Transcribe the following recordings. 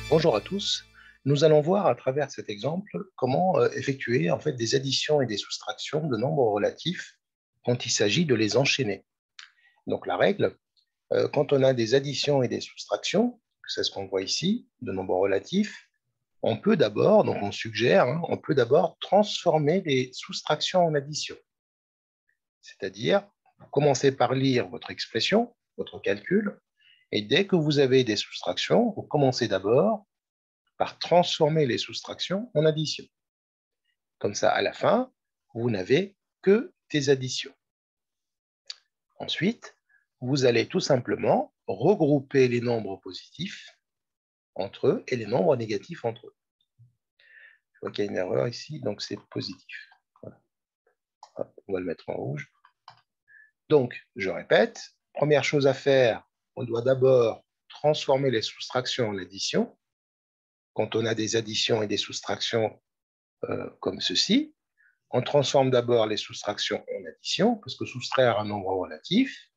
Bonjour à tous. Nous allons voir à travers cet exemple comment effectuer en fait des additions et des soustractions de nombres relatifs quand il s'agit de les enchaîner. Donc la règle, quand on a des additions et des soustractions, c'est ce qu'on voit ici, de nombres relatifs, on peut d'abord, donc on suggère, on peut d'abord transformer les soustractions en addition. C'est-à-dire, vous commencez par lire votre expression, votre calcul, et dès que vous avez des soustractions, vous commencez d'abord par transformer les soustractions en addition. Comme ça, à la fin, vous n'avez que des additions. Ensuite, vous allez tout simplement regrouper les nombres positifs entre eux et les nombres négatifs entre eux. Je vois qu'il y a une erreur ici, donc c'est positif. Voilà. On va le mettre en rouge. Donc, je répète, première chose à faire, on doit d'abord transformer les soustractions en addition. Quand on a des additions et des soustractions comme ceci, on transforme d'abord les soustractions en addition, parce que soustraire un nombre relatif,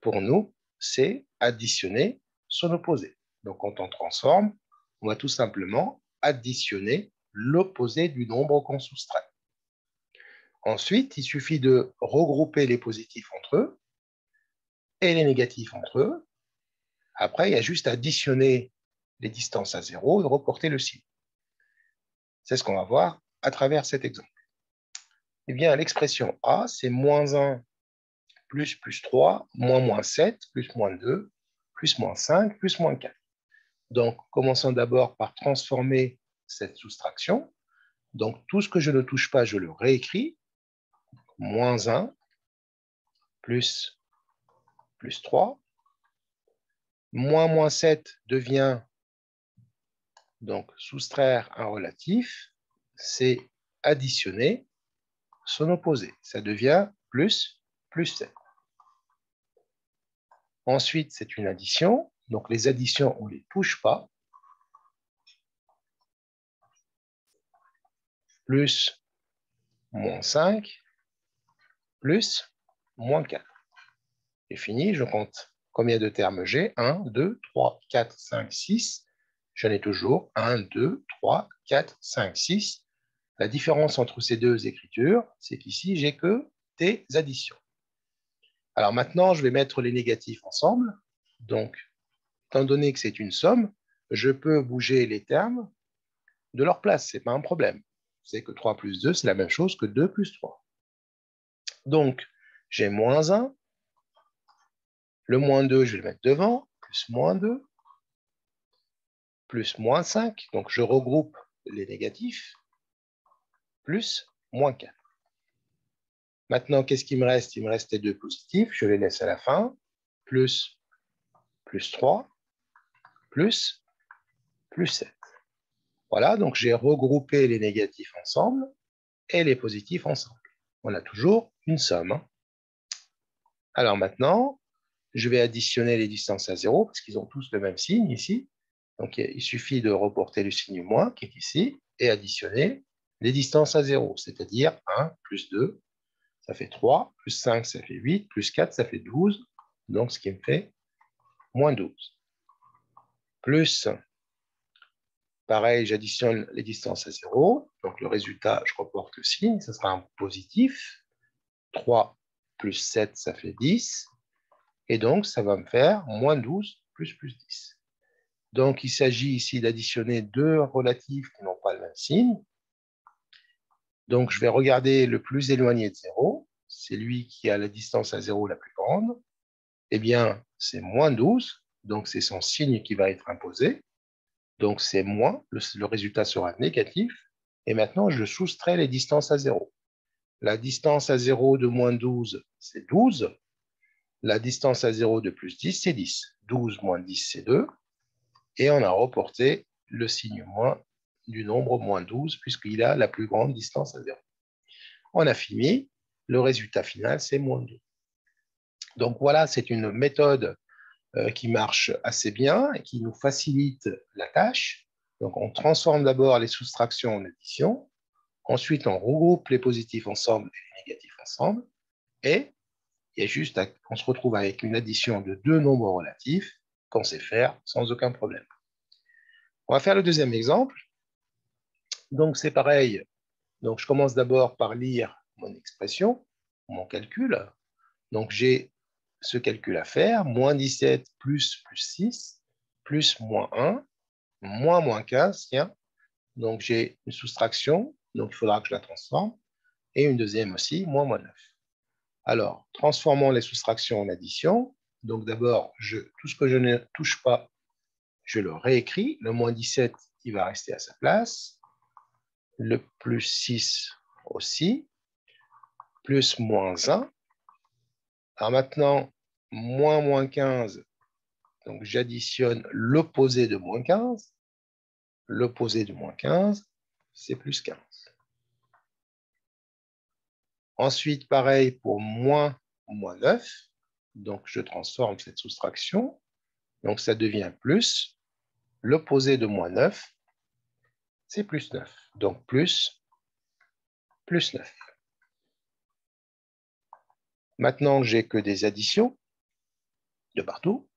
pour nous, c'est additionner son opposé. Donc, quand on transforme, on va tout simplement additionner l'opposé du nombre qu'on soustrait. Ensuite, il suffit de regrouper les positifs entre eux et les négatifs entre eux. Après, il y a juste à additionner les distances à zéro et de reporter le signe. C'est ce qu'on va voir à travers cet exemple. Eh bien, l'expression A, c'est moins 1 plus 3, moins 7, plus moins 2, plus moins 5, plus moins 4. Donc, commençons d'abord par transformer cette soustraction. Donc, tout ce que je ne touche pas, je le réécris. Moins 1 plus 3. Moins 7 devient, donc, soustraire un relatif, c'est additionner son opposé. Ça devient plus 7. Ensuite, c'est une addition. Donc, les additions, on ne les touche pas. Plus moins 5, plus moins 4. C'est fini, je compte combien de termes j'ai. 1, 2, 3, 4, 5, 6. J'en ai toujours 1, 2, 3, 4, 5, 6. La différence entre ces deux écritures, c'est qu'ici, j'ai que des additions. Alors maintenant, je vais mettre les négatifs ensemble. Donc, étant donné que c'est une somme, je peux bouger les termes de leur place. Ce n'est pas un problème. C'est que 3 plus 2, c'est la même chose que 2 plus 3. Donc, j'ai moins 1. Le moins 2, je vais le mettre devant. Plus moins 2. Plus moins 5. Donc, je regroupe les négatifs. Plus moins 4. Maintenant, qu'est-ce qu'il me reste? Il me reste les deux positifs. Je les laisse à la fin. Plus 3. Plus 7. Voilà, donc j'ai regroupé les négatifs ensemble et les positifs ensemble. On a toujours une somme. Alors maintenant, je vais additionner les distances à zéro parce qu'ils ont tous le même signe ici. Donc, il suffit de reporter le signe moins qui est ici et additionner les distances à zéro, c'est-à-dire 1 plus 2, ça fait 3, plus 5, ça fait 8, plus 4, ça fait 12. Donc, ce qui me fait moins 12. Plus, pareil, j'additionne les distances à zéro. Donc, le résultat, je reporte le signe, ça sera un positif. 3 plus 7, ça fait 10. Et donc, ça va me faire moins 12 plus 10. Donc, il s'agit ici d'additionner deux relatifs qui n'ont pas le même signe. Donc, je vais regarder le plus éloigné de 0. C'est lui qui a la distance à 0 la plus grande. Eh bien, c'est moins 12. Donc, c'est son signe qui va être imposé. Donc, c'est moins. Le résultat sera négatif. Et maintenant, je soustrais les distances à 0. La distance à 0 de moins 12, c'est 12. La distance à 0 de plus 10, c'est 10. 12 moins 10, c'est 2. Et on a reporté le signe moins du nombre moins 12, puisqu'il a la plus grande distance à 0. On a fini. Le résultat final, c'est moins 2. Donc voilà, c'est une méthode qui marche assez bien et qui nous facilite la tâche. Donc on transforme d'abord les soustractions en addition. Ensuite, on regroupe les positifs ensemble et les négatifs ensemble. Et on se retrouve avec une addition de deux nombres relatifs qu'on sait faire sans aucun problème. On va faire le deuxième exemple. Donc, c'est pareil. Donc, je commence d'abord par lire mon expression, mon calcul. Donc, j'ai ce calcul à faire. Moins 17 plus 6, plus moins 1, moins 15, tiens. Donc, j'ai une soustraction. Donc, il faudra que je la transforme. Et une deuxième aussi, moins 9. Alors, transformons les soustractions en addition. Donc, d'abord, tout ce que je ne touche pas, je le réécris. Le moins 17, il va rester à sa place. Le plus 6 aussi. Plus moins 1. Alors maintenant, moins 15, donc j'additionne l'opposé de moins 15. L'opposé de moins 15, c'est plus 15. Ensuite, pareil pour moins 9. Donc, je transforme cette soustraction. Donc, ça devient plus. L'opposé de moins 9, c'est plus 9. Donc, plus 9. Maintenant, j'ai que des additions de partout.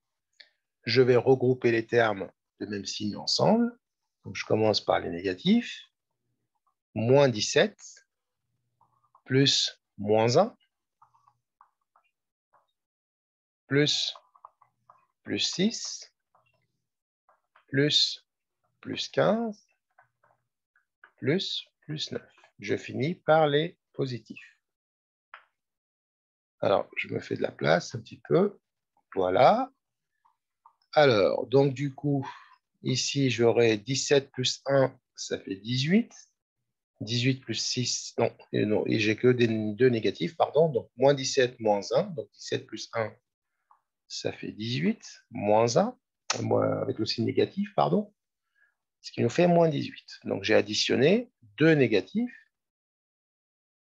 Je vais regrouper les termes de même signe ensemble. Donc, je commence par les négatifs. Moins 17 plus moins 1 plus 6 plus 15 plus 9. Je finis par les positifs. Alors, je me fais de la place un petit peu. Voilà. Alors, donc du coup, ici, j'aurai 17 plus 1, ça fait 18. 18 plus 6, non, et j'ai que deux négatifs, pardon. Donc, moins 17, moins 1. Donc, 17 plus 1, ça fait 18. Moins 1, avec le signe négatif, pardon. Ce qui nous fait moins 18. Donc, j'ai additionné deux négatifs,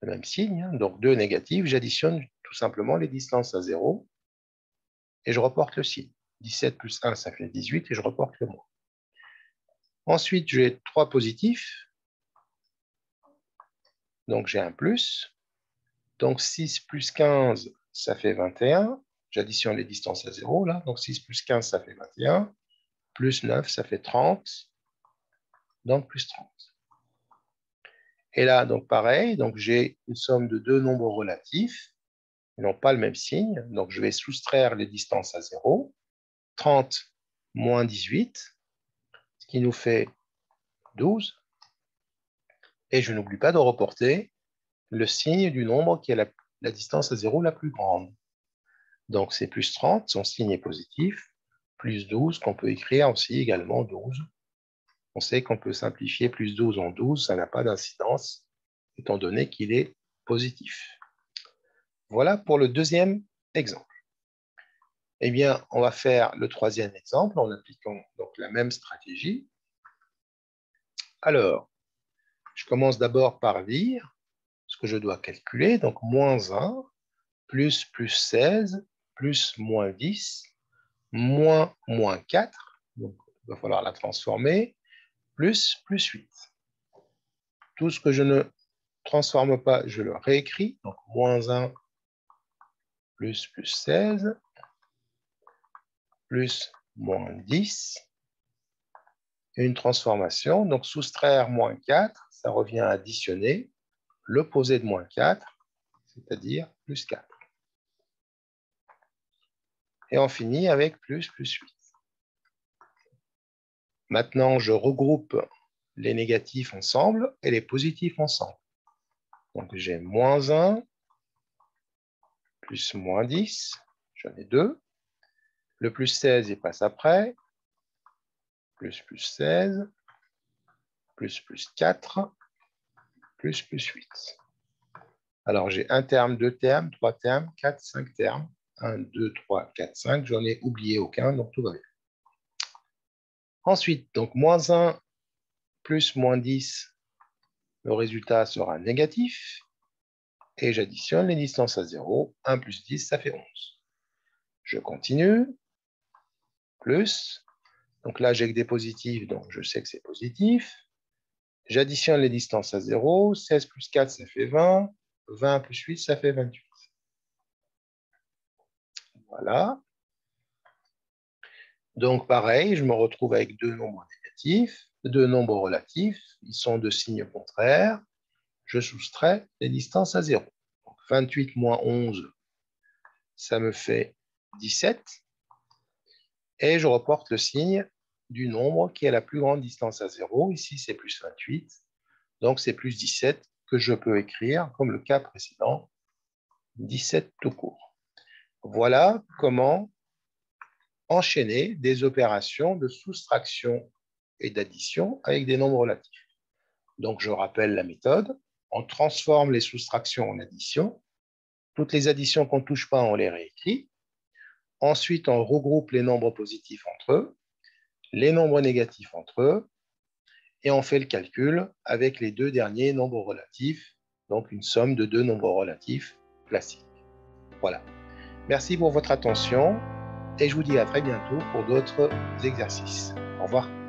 le même signe, hein, donc deux négatifs. J'additionne tout simplement les distances à 0 et je reporte le signe. 17 plus 1, ça fait 18 et je reporte le moins. Ensuite, j'ai trois positifs. Donc, j'ai un plus. Donc, 6 plus 15, ça fait 21. J'additionne les distances à 0, là. Donc, 6 plus 15, ça fait 21. Plus 9, ça fait 30. Donc, plus 30. Et là, donc pareil, donc j'ai une somme de deux nombres relatifs. Ils n'ont pas le même signe. Donc, je vais soustraire les distances à 0. 30 moins 18, ce qui nous fait 12. Et je n'oublie pas de reporter le signe du nombre qui a la distance à 0 la plus grande. Donc, c'est plus 30, son signe est positif, plus 12, qu'on peut écrire aussi également 12. On sait qu'on peut simplifier plus 12 en 12, ça n'a pas d'incidence, étant donné qu'il est positif. Voilà pour le deuxième exemple. Eh bien, on va faire le troisième exemple en appliquant donc la même stratégie. Alors, je commence d'abord par lire ce que je dois calculer. Donc, moins 1, plus 16, plus moins 10, moins 4. Donc, il va falloir la transformer. Plus 8. Tout ce que je ne transforme pas, je le réécris. Donc, moins 1, plus 16, plus moins 10. Et une transformation. Donc, soustraire moins 4, ça revient à additionner l'opposé de moins 4, c'est-à-dire plus 4. Et on finit avec plus 8. Maintenant, je regroupe les négatifs ensemble et les positifs ensemble. Donc, j'ai moins 1 plus moins 10, j'en ai 2. Le plus 16, il passe après. Plus 16, plus 4, plus 8. Alors, j'ai un terme, deux termes, trois termes, 4, 5 termes. 1, 2, 3, 4, 5. J'en ai oublié aucun, donc tout va bien. Ensuite, donc moins 1 plus moins 10, le résultat sera négatif. Et j'additionne les distances à 0. 1 plus 10, ça fait 11. Je continue. Plus. Donc là, j'ai que des positifs, donc je sais que c'est positif. J'additionne les distances à 0. 16 plus 4, ça fait 20. 20 plus 8, ça fait 28. Voilà. Donc, pareil, je me retrouve avec deux nombres relatifs, deux nombres relatifs, ils sont de signe contraire. Je soustrais les distances à 0. Donc 28 moins 11, ça me fait 17. Et je reporte le signe du nombre qui a la plus grande distance à 0. Ici, c'est plus 28. Donc, c'est plus 17 que je peux écrire, comme le cas précédent, 17 tout court. Voilà comment enchaîner des opérations de soustraction et d'addition avec des nombres relatifs. Donc, je rappelle la méthode. On transforme les soustractions en addition. Toutes les additions qu'on ne touche pas, on les réécrit. Ensuite, on regroupe les nombres positifs entre eux, les nombres négatifs entre eux, et on fait le calcul avec les deux derniers nombres relatifs, donc une somme de deux nombres relatifs classiques. Voilà. Merci pour votre attention et je vous dis à très bientôt pour d'autres exercices. Au revoir.